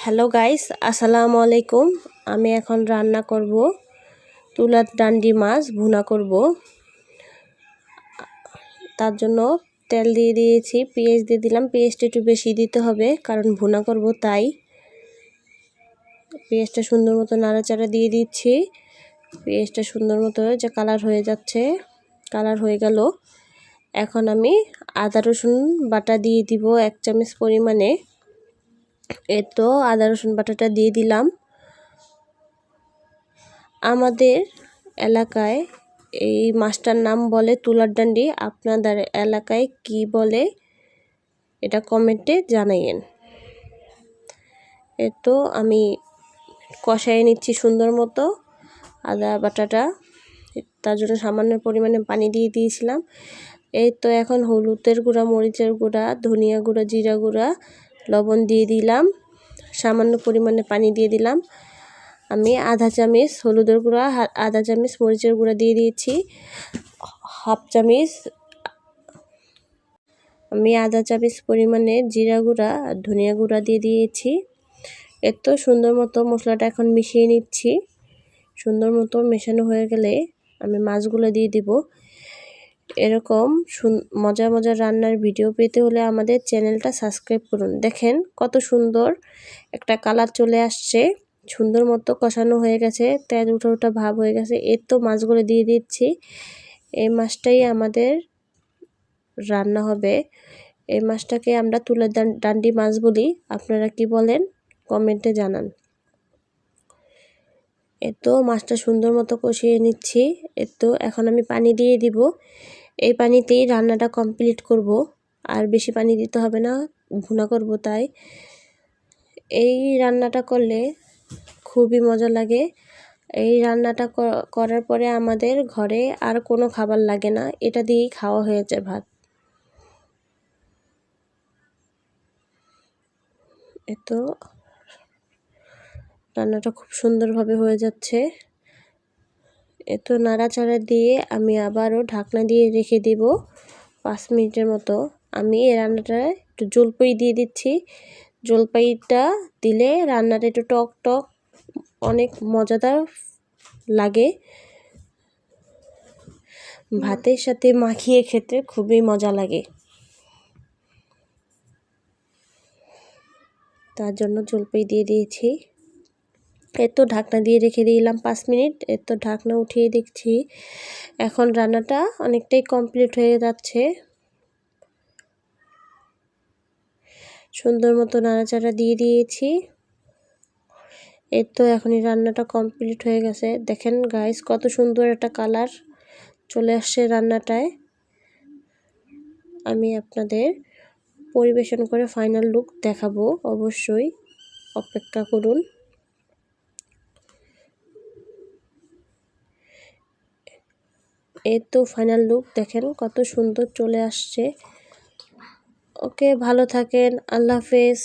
Hello guys, আসসালামু আলাইকুম। আমি এখন রান্না করব তুলার ডান্ডি মাছ ভুনা করব। তার জন্য তেল দিয়ে দিয়েছি, পেঁয়াজ দিয়ে দিলাম। পেঁয়াজটা একটু বেশি দিতে হবে কারণ ভুনা করব, তাই পেঁয়াজটা সুন্দর মতো নাড়াচাড়া দিয়ে দিচ্ছি। পেঁয়াজটা সুন্দর মতো যে কালার হয়ে যাচ্ছে, কালার হয়ে গেল। এখন আমি আদা রসুন বাটা দিয়ে দিব 1 চামচ পরিমাণে। তো আদা রসুন বাটাটা দিয়ে দিলাম। আমাদের এলাকায় এই মাছটার নাম বলে তুলার ডান্ডি। আপনাদের এলাকায় কি বলে এটা কমেন্টে জানাইয়েন। তো আমি কষায় নিচ্ছি সুন্দর মতো আদা বাটাটা। তার জন্য সামান্য পরিমাণে পানি দিয়ে দিয়েছিলাম। তো এখন হলুদের গুঁড়া, মরিচের গুঁড়া, ধনিয়া গুঁড়া, জিরা গুঁড়া, লবণ দিয়ে দিলাম। সামান্য পরিমাণে পানি দিয়ে দিলাম। আমি আধা চামচ হলুদের গুঁড়া, আধা চামচ মরিচের গুঁড়া দিয়ে দিয়েছি। হাফ চামচ আমি আধা চামচ পরিমাণে জিরা গুঁড়া আর ধনিয়া গুঁড়া দিয়ে দিয়েছি। এত সুন্দর মতো মশলাটা এখন মিশিয়ে নিচ্ছি। সুন্দর মতো মেশানো হয়ে গেলে আমি মাছগুলো দিয়ে দিব। এরকম মজার মজার রান্নার ভিডিও পেতে হলে আমাদের চ্যানেলটা সাবস্ক্রাইব করুন। দেখেন কত সুন্দর একটা কালার চলে আসছে। সুন্দর মতো কষানো হয়ে গেছে, তেল উঠা উঠা ভাব হয়ে গেছে। তো মাছগুলো দিয়ে দিচ্ছি। এই মাছটাই আমাদের রান্না হবে। এই মাছটাকে আমরা তুলার ডান্ডি মাছ বলি। আপনারা কি বলেন কমেন্টে জানান। তো মাছটা সুন্দর মতো কষিয়ে নিচ্ছি। তো এখন আমি পানি দিয়ে দিব। এই পানিতেই রান্নাটা কমপ্লিট করব, আর বেশি পানি দিতে হবে না, ভুনা করব তাই। এই রান্নাটা করলে খুবই মজা লাগে। এই রান্নাটা করার পরে আমাদের ঘরে আর কোনো খাবার লাগে না, এটা দিয়েই খাওয়া হয়ে যায় ভাত। তো রান্নাটা খুব সুন্দরভাবে হয়ে যাচ্ছে। তো নাড়াচাড়া দিয়ে আমি আবারও ঢাকনা দিয়ে রেখে দিব 5 মিনিটের মতো। আমি এই রান্নাটায় একটু জলপাই দিয়ে দিচ্ছি। জলপাইটা দিলে রান্নাটা একটু টক টক অনেক মজাদার লাগে। ভাতের সাথে মাখিয়ে খেতে খুবই মজা লাগে, তার জন্য জলপাই দিয়ে দিয়েছি। তো ঢাকনা দিয়ে রেখে দিলাম 5 মিনিট। তো ঢাকনা উঠিয়ে দেখছি এখন রান্নাটা অনেকটাই কমপ্লিট হয়ে যাচ্ছে। সুন্দর মতো নাড়াচাড়া দিয়ে দিয়েছি। তো এখনই রান্নাটা কমপ্লিট হয়ে গেছে। দেখেন গাইস কত সুন্দর একটা কালার চলে আসছে রান্নাটায়। আমি আপনাদের পরিবেশন করে ফাইনাল লুক দেখাবো, অবশ্যই অপেক্ষা করুন। তো ফাইনাল লুক দেখেন কত সুন্দর চলে আসছে। ওকে, ভালো থাকেন, আল্লাহ হাফেজ।